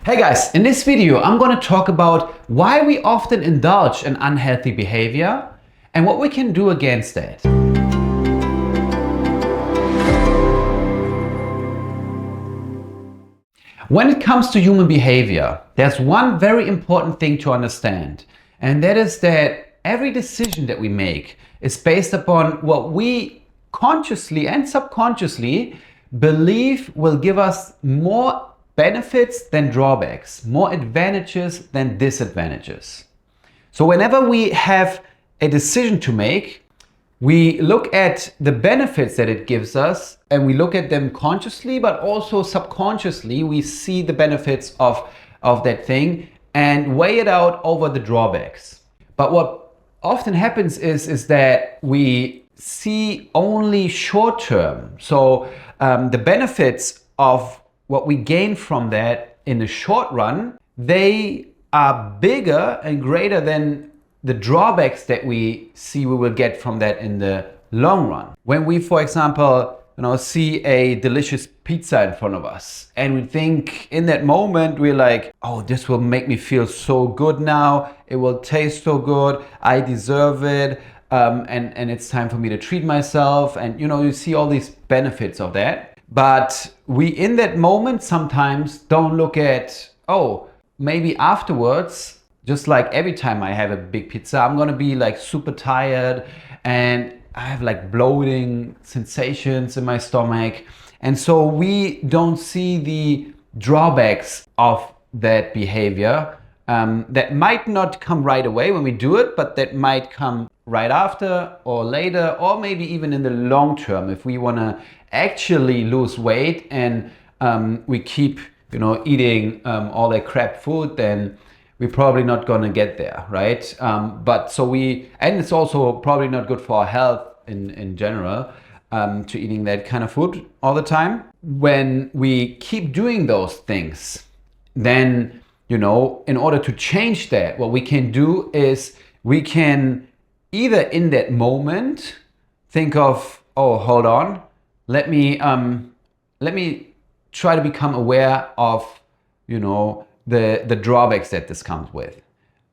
Hey guys, in this video I'm going to talk about why we often indulge in unhealthy behavior and what we can do against that. When it comes to human behavior, there's one very important thing to understand, and that is that every decision that we make is based upon what we consciously and subconsciously believe will give us more benefits than drawbacks, more advantages than disadvantages. So whenever we have a decision to make, we look at the benefits that it gives us and we look at them consciously, but also subconsciously we see the benefits of that thing and weigh it out over the drawbacks. But what often happens is that we see only short term. So the benefits of what we gain from that in the short run, they are bigger and greater than the drawbacks that we see we will get from that in the long run. When we, for example, see a delicious pizza in front of us and we think in that moment, we're like, oh, this will make me feel so good now. It will taste so good. I deserve it. And it's time for me to treat myself. And you see all these benefits of that. But we in that moment sometimes don't look at, oh, maybe afterwards, just like every time I have a big pizza, I'm gonna be like super tired and I have like bloating sensations in my stomach. And so we don't see the drawbacks of that behavior that might not come right away when we do it, but that might come right after or later, or maybe even in the long term. If we wanna actually lose weight and we keep eating all that crap food, then we're probably not gonna get there, right? And it's also probably not good for our health in general to eating that kind of food all the time. When we keep doing those things, then in order to change that, what we can do is we can either in that moment think of, oh, hold on, let me try to become aware of the drawbacks that this comes with,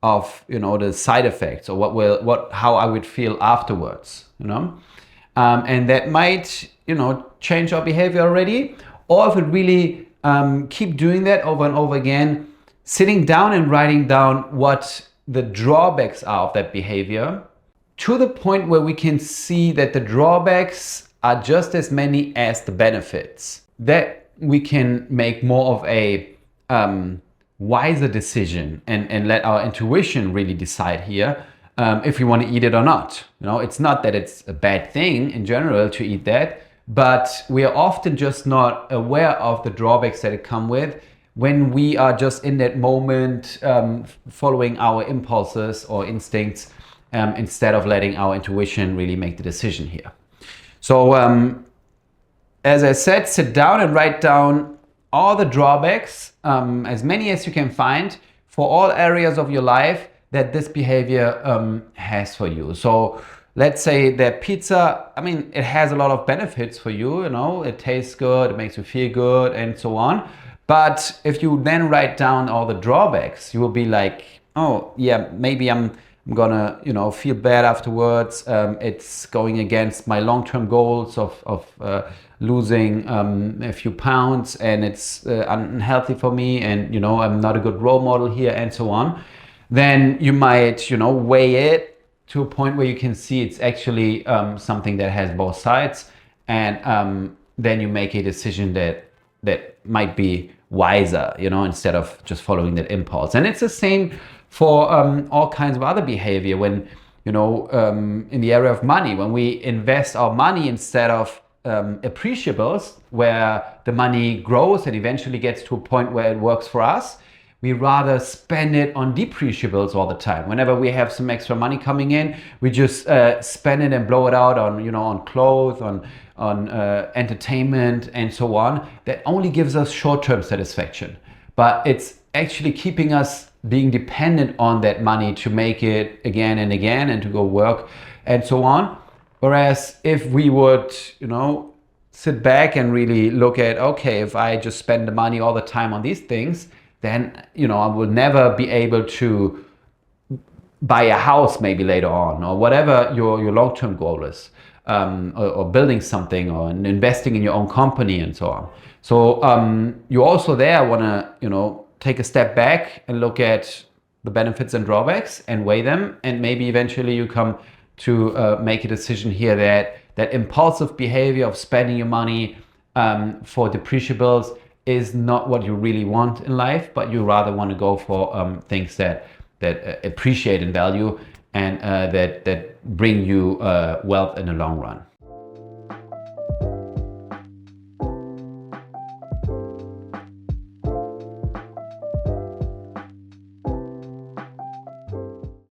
of the side effects, or how I would feel afterwards, and that might change our behavior already. Or if it really keep doing that over and over again, sitting down and writing down what the drawbacks are of that behavior, to the point where we can see that the drawbacks are just as many as the benefits, that we can make more of a wiser decision and let our intuition really decide here if we want to eat it or not. It's not that it's a bad thing in general to eat that, but we are often just not aware of the drawbacks that it come with when we are just in that moment following our impulses or instincts instead of letting our intuition really make the decision here. So as I said, sit down and write down all the drawbacks, as many as you can find, for all areas of your life that this behavior has for you. So let's say that pizza, it has a lot of benefits for you, it tastes good, it makes you feel good and so on. But if you then write down all the drawbacks, you will be like, oh yeah, maybe I'm gonna feel bad afterwards. It's going against my long-term goals of losing a few pounds, and it's unhealthy for me, and I'm not a good role model here and so on. Then you might weigh it to a point where you can see it's actually something that has both sides, and then you make a decision that might be wiser, instead of just following that impulse. And it's the same for all kinds of other behavior. When in the area of money, when we invest our money instead of appreciables, where the money grows and eventually gets to a point where it works for us, we rather spend it on depreciables all the time. Whenever we have some extra money coming in, we just spend it and blow it out on on clothes, on entertainment and so on. That only gives us short-term satisfaction, but it's actually keeping us being dependent on that money to make it again and again and to go work and so on. Whereas if we would, sit back and really look at, okay, if I just spend the money all the time on these things, then I will never be able to buy a house maybe later on, or whatever your long-term goal is, or building something, or investing in your own company and so on. So you also there want to take a step back and look at the benefits and drawbacks and weigh them, and maybe eventually you come to make a decision here that impulsive behavior of spending your money for depreciables is not what you really want in life, but you rather want to go for things that appreciate in value and that bring you wealth in the long run.